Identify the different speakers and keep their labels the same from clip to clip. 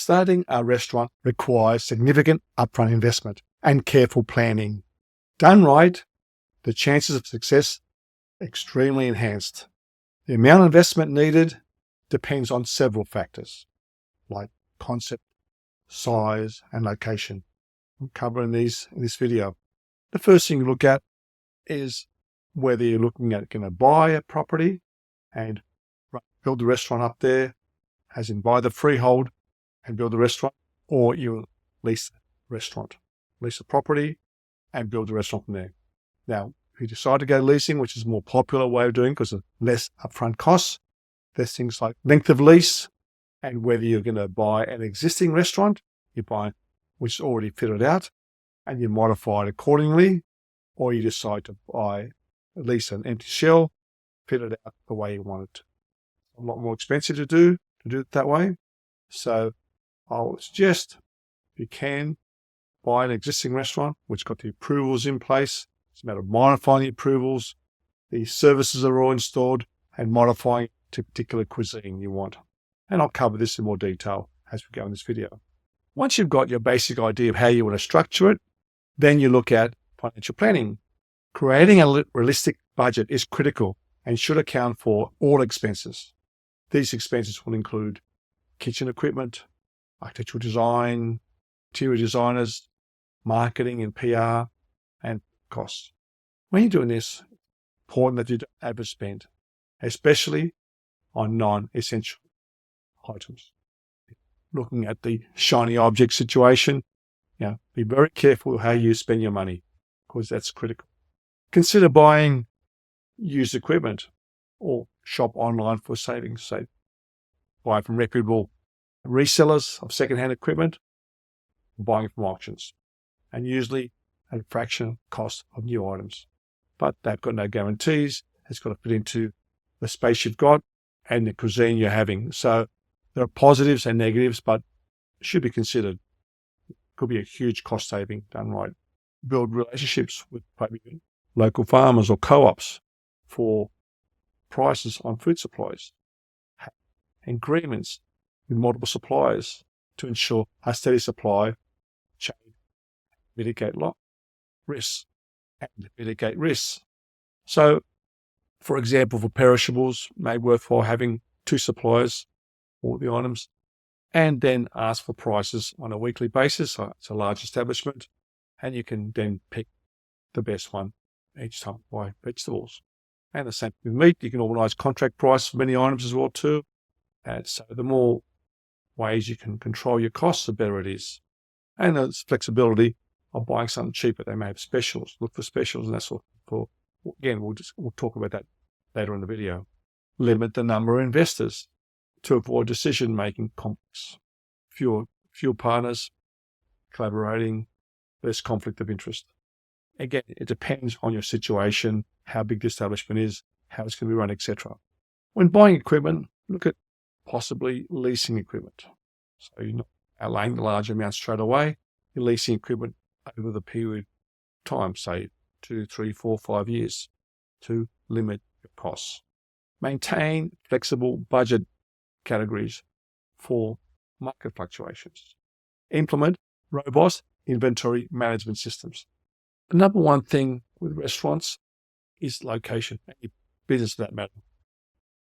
Speaker 1: Starting a restaurant requires significant upfront investment and careful planning. Done right, the chances of success are extremely enhanced. The amount of investment needed depends on several factors, like concept, size, and location. I'm covering these in this video. The first thing you look at is whether you're looking at going to buy a property and build the restaurant up there, as in buy the freehold and build the restaurant, or you lease the restaurant, lease the property and build the restaurant from there. Now, if you decide to go leasing, which is a more popular way of doing because of less upfront costs, there's things like length of lease and whether you're going to buy an existing restaurant, you buy which is already fitted out, and you modify it accordingly, or you decide to buy at least an empty shell, fit it out the way you want it. A lot more expensive to do it that way. So I'll suggest, if you can, buy an existing restaurant which got the approvals in place. It's a matter of modifying the approvals. The services are all installed and modifying to particular cuisine you want. And I'll cover this in more detail as we go in this video. Once you've got your basic idea of how you want to structure it, then you look at financial planning. Creating a realistic budget is critical and should account for all expenses. These expenses will include kitchen equipment, architectural design, interior designers, marketing and PR, and costs. When you're doing this, it's important that you don't overspend, especially on non-essential items. Looking at the shiny object situation, be very careful how you spend your money because that's critical. Consider buying used equipment or shop online for savings. Say, buy from reputable resellers of second-hand equipment, buying from auctions, and usually at a fraction cost of new items. But they've got no guarantees. It's got to fit into the space you've got and the cuisine you're having. So there are positives and negatives, but should be considered. Could be a huge cost saving done right. Build relationships with maybe local farmers or co-ops for prices on food supplies. Have agreements with multiple suppliers to ensure a steady supply chain, mitigate risks. So, for example, for perishables, it may be worthwhile having 2 suppliers for the items, and then ask for prices on a weekly basis. So it's a large establishment, and you can then pick the best one each time buy vegetables. And the same with meat. You can organise contract price for many items as well too. And so the more ways you can control your costs, the better it is. And there's flexibility of buying something cheaper. They may have specials. Look for specials and that sort of. Again, we'll talk about that later in the video. Limit the number of investors to avoid decision-making conflicts. Fewer partners collaborating, less conflict of interest. Again, it depends on your situation, how big the establishment is, how it's going to be run, etc. When buying equipment, look at possibly leasing equipment. So you're not outlaying the large amounts straight away. You're leasing equipment over the period of time, say 2, 3, 4, 5 years, to limit your costs. Maintain flexible budget categories for market fluctuations. Implement robust inventory management systems. The number one thing with restaurants is location, any business for that matter,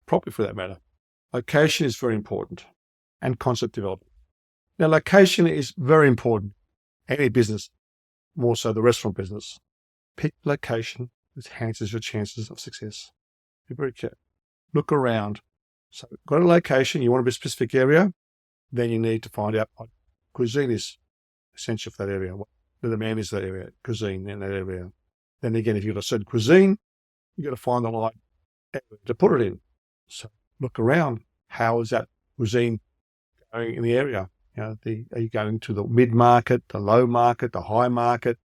Speaker 1: property for that matter. Location is very important, and concept development. Now, location is very important. Any business, more so the restaurant business. Pick location that enhances your chances of success. Be very careful. Look around. So, got a location, you want to be a specific area, then you need to find out what cuisine is essential for that area, what the demand is for that area, cuisine in that area. Then again, if you've got a certain cuisine, you've got to find the right area to put it in. So, look around. How is that cuisine going in the area? Are you going to the mid-market, the low market, the high market?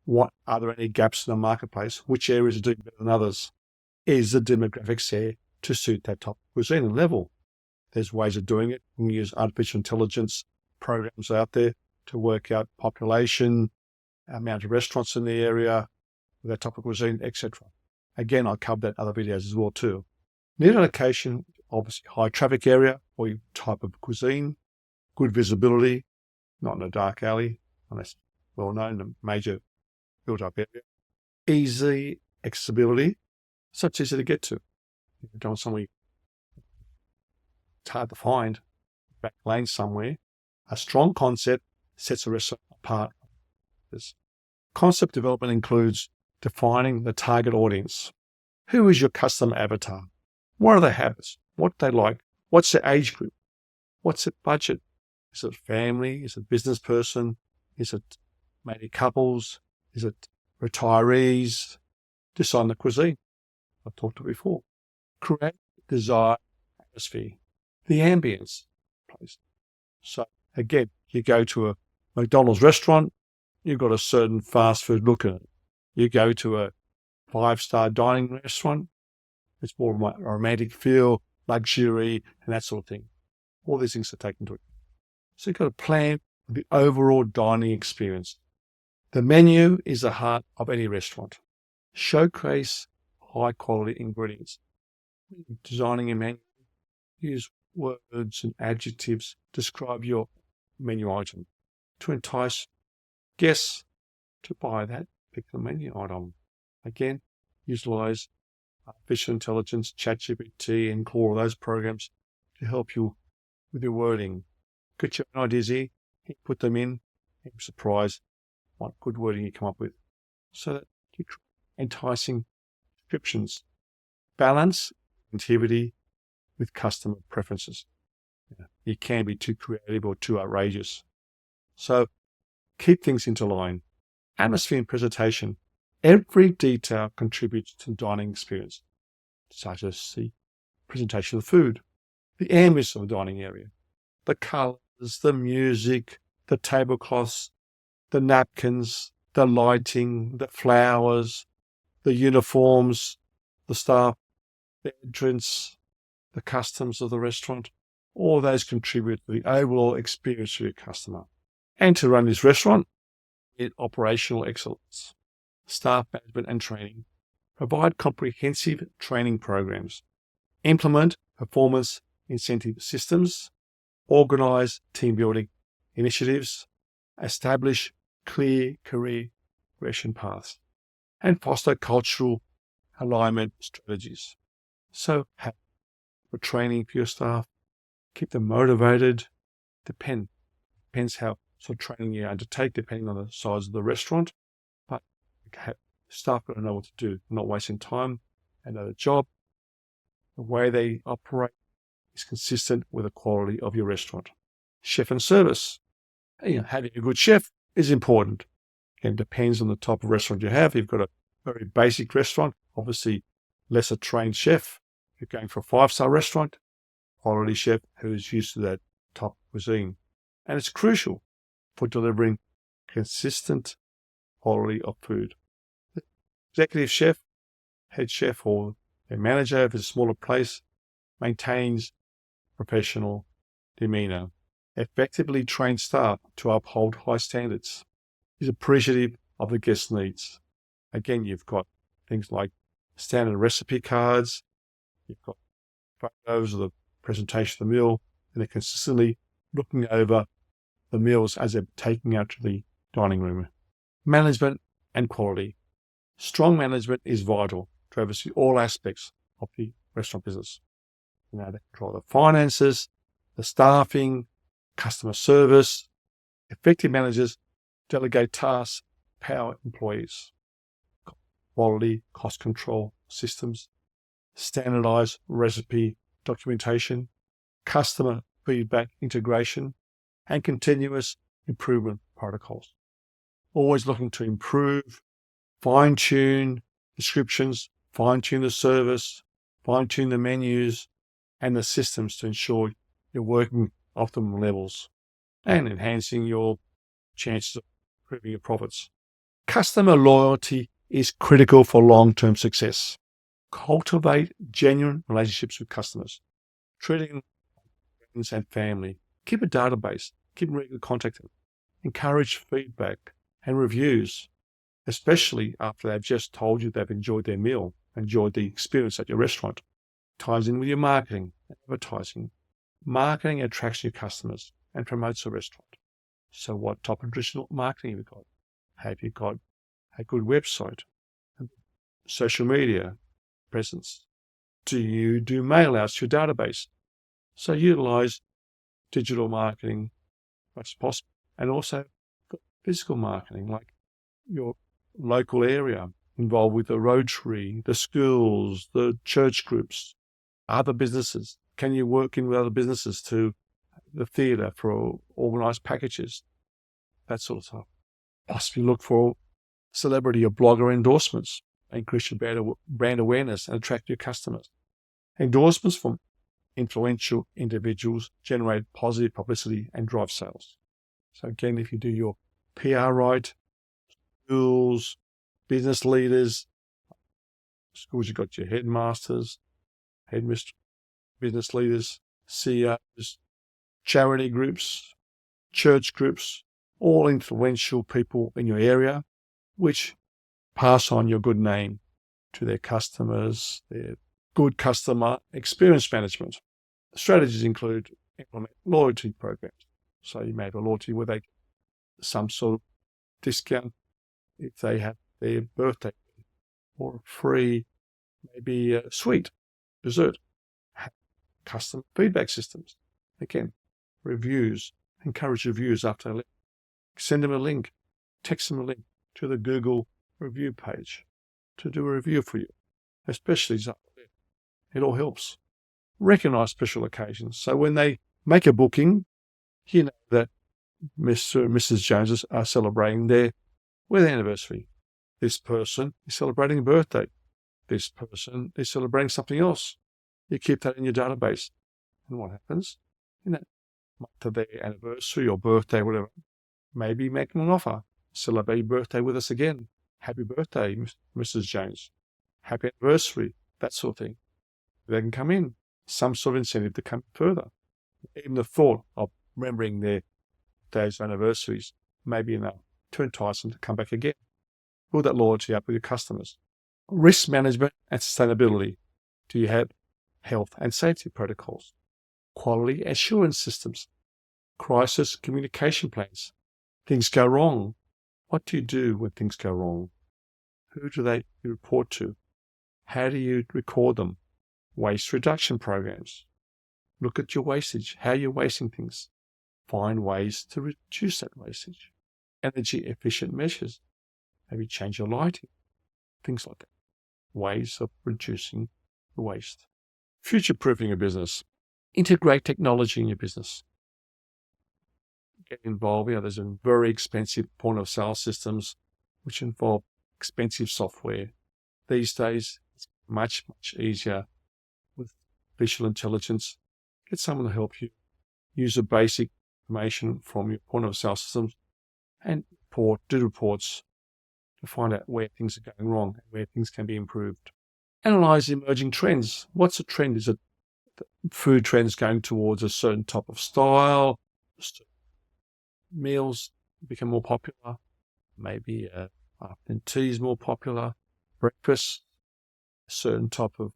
Speaker 1: Are there any gaps in the marketplace? Which areas are doing better than others? Is the demographics there to suit that type of cuisine and level? There's ways of doing it. You can use artificial intelligence programs out there to work out population, amount of restaurants in the area, that type of cuisine, etc. Again, I'll cover that in other videos as well too. Need a location, obviously high traffic area or your type of cuisine. good visibility, not in a dark alley, unless well known, a major built-up area. Easy accessibility, so it's easy to get to. If you don't want somewhere it's hard to find, back lane somewhere. A strong concept sets a restaurant apart. This concept development includes defining the target audience. Who is your customer avatar? What are their habits? What do they like? What's their age group? What's their budget? Is it family? Is it business person? Is it maybe couples? Is it retirees? Design the cuisine. I've talked about before. Create desired atmosphere. The ambience place. So again, you go to a McDonald's restaurant, you've got a certain fast food look at it. You go to a 5-star dining restaurant, it's more of a romantic feel, luxury, and that sort of thing. All these things are taken into account. So you've got to plan the overall dining experience. The menu is the heart of any restaurant. Showcase high-quality ingredients. Designing a menu, use words and adjectives, describe your menu item to entice guests to buy that particular menu item. Again, utilize artificial intelligence, ChatGPT, and all those programs to help you with your wording. Get your own ideas here, put them in, and be surprised what good wording you come up with. So that you create enticing descriptions. Balance creativity with customer preferences. You can be too creative or too outrageous. So keep things into line. Atmosphere and presentation. Every detail contributes to the dining experience, such as the presentation of the food, the ambience of the dining area, the colours, the music, the tablecloths, the napkins, the lighting, the flowers, the uniforms, the staff, the entrance, the customs of the restaurant. All those contribute to the overall experience for your customer. And to run this restaurant, operational excellence, staff management and training. Provide comprehensive training programs. Implement performance incentive systems. Organize team building initiatives. Establish clear career progression paths. And foster cultural alignment strategies. So have for training for your staff. Keep them motivated. Depends how sort of training you undertake, depending on the size of the restaurant. But staff got to know what to do, not wasting time. And know the job, the way they operate is consistent with the quality of your restaurant. Chef and service. Having a good chef is important. It depends on the type of restaurant you have. If you've got a very basic restaurant, obviously lesser trained chef. If you're going for a 5-star restaurant, quality chef who's used to that top cuisine. And it's crucial for delivering consistent quality of food. The executive chef, head chef, or their manager, if it's a smaller place, maintains professional demeanor, effectively trained staff to uphold high standards, is appreciative of the guest needs. Again, you've got things like standard recipe cards, you've got photos of the presentation of the meal, and they're consistently looking over the meals as they're taken out to the dining room. Management and quality. Strong management is vital to oversee all aspects of the restaurant business. They control the finances, the staffing, customer service. Effective managers delegate tasks, empower employees. Quality, cost control systems, standardized recipe documentation, customer feedback integration, and continuous improvement protocols. Always looking to improve, fine-tune descriptions, fine-tune the service, fine-tune the menus and the systems to ensure you're working optimal levels and enhancing your chances of improving your profits. Customer loyalty is critical for long-term success. Cultivate genuine relationships with customers, treating them like friends and family. Keep a database, keep in regular contact with them. Encourage feedback and reviews, especially after they've just told you they've enjoyed their meal, enjoyed the experience at your restaurant. Ties in with your marketing and advertising. Marketing attracts new customers. and promotes a restaurant. So what type of traditional marketing have you got? Have you got a good website, social media presence? Do you do mail outs to your database? So utilize digital marketing as much as possible, and also physical marketing, like your local area, involved with the Rotary, the schools, the church groups, other businesses. Can you work in with other businesses to the theatre for organised packages, that sort of stuff? Possibly look for celebrity or blogger endorsements, increase your brand awareness and attract your customers. Endorsements from influential individuals generate positive publicity and drive sales. So again, if you do your PR right, schools, business leaders, schools, you've got your headmasters, headmistress, business leaders, CEOs, charity groups, church groups, all influential people in your area, which pass on your good name to their customers, their good customer experience management. Strategies include implement loyalty programs. So you may have a loyalty where they get some sort of discount if they have their birthday, or a free, maybe a sweet dessert. Custom feedback systems. Again, reviews. Encourage reviews after they send them a link, text them a link to the Google review page to do a review for you, especially it all helps. Recognize special occasions. So when they make a booking, you know that Mr. and Mrs. Joneses are celebrating their wedding anniversary. This person is celebrating a birthday. This person is celebrating something else. You keep that in your database. And what happens? Month of their anniversary or birthday, whatever, maybe make them an offer. Celebrate your birthday with us again. Happy birthday, Mrs. Jones. Happy anniversary, that sort of thing. They can come in. Some sort of incentive to come further. Even the thought of remembering their days of anniversaries may be enough to entice them to come back again. Build that loyalty up with your customers. Risk management and sustainability. Do you have health and safety protocols? Quality assurance systems? Crisis communication plans? Things go wrong. What do you do when things go wrong? Who do they report to? How do you record them? Waste reduction programs. Look at your wastage, how you're wasting things. Find ways to reduce that wastage. Energy efficient measures. Maybe change your lighting. Things like that. Ways of reducing the waste. Future-proofing your business. Integrate technology in your business. Get involved. There's a very expensive point of sale systems which involve expensive software. These days, it's much, much easier with artificial intelligence. Get someone to help you use the basic information from your point of sale systems and do reports to find out where things are going wrong and where things can be improved. Analyze emerging trends. What's a trend? Is it food trends going towards a certain type of style? Meals become more popular. Maybe afternoon tea is more popular. Breakfast, a certain type of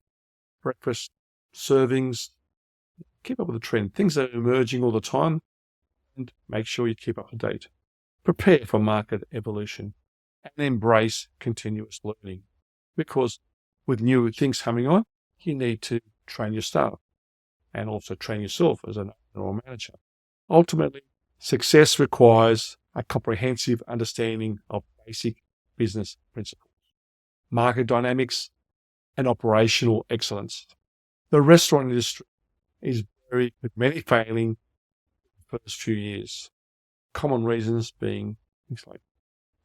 Speaker 1: breakfast servings. Keep up with the trend. Things are emerging all the time, and make sure you keep up to date. Prepare for market evolution and embrace continuous learning, because with new things coming on, you need to train your staff and also train yourself as an owner or manager. Ultimately, success requires a comprehensive understanding of basic business principles, market dynamics, and operational excellence. The restaurant industry is with many failing the first few years. Common reasons being things like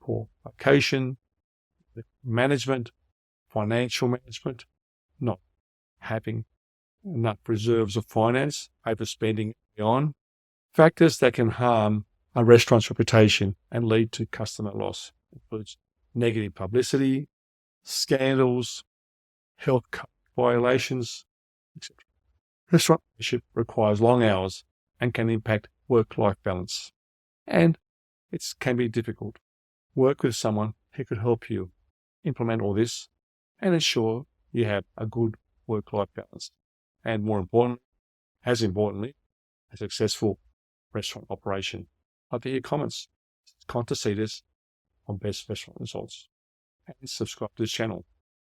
Speaker 1: poor location, management, financial management, not having enough reserves of finance, overspending on, factors that can harm a restaurant's reputation and lead to customer loss. Includes negative publicity, scandals, health code violations, etc. Restaurant ownership requires long hours and can impact work-life balance. And it can be difficult. Work with someone who could help you implement all this and ensure you have a good work-life balance. And more importantly, as importantly, a successful restaurant operation. I'd like your comments. Contact Tastzidis on Best Restaurant Results. And subscribe to this channel.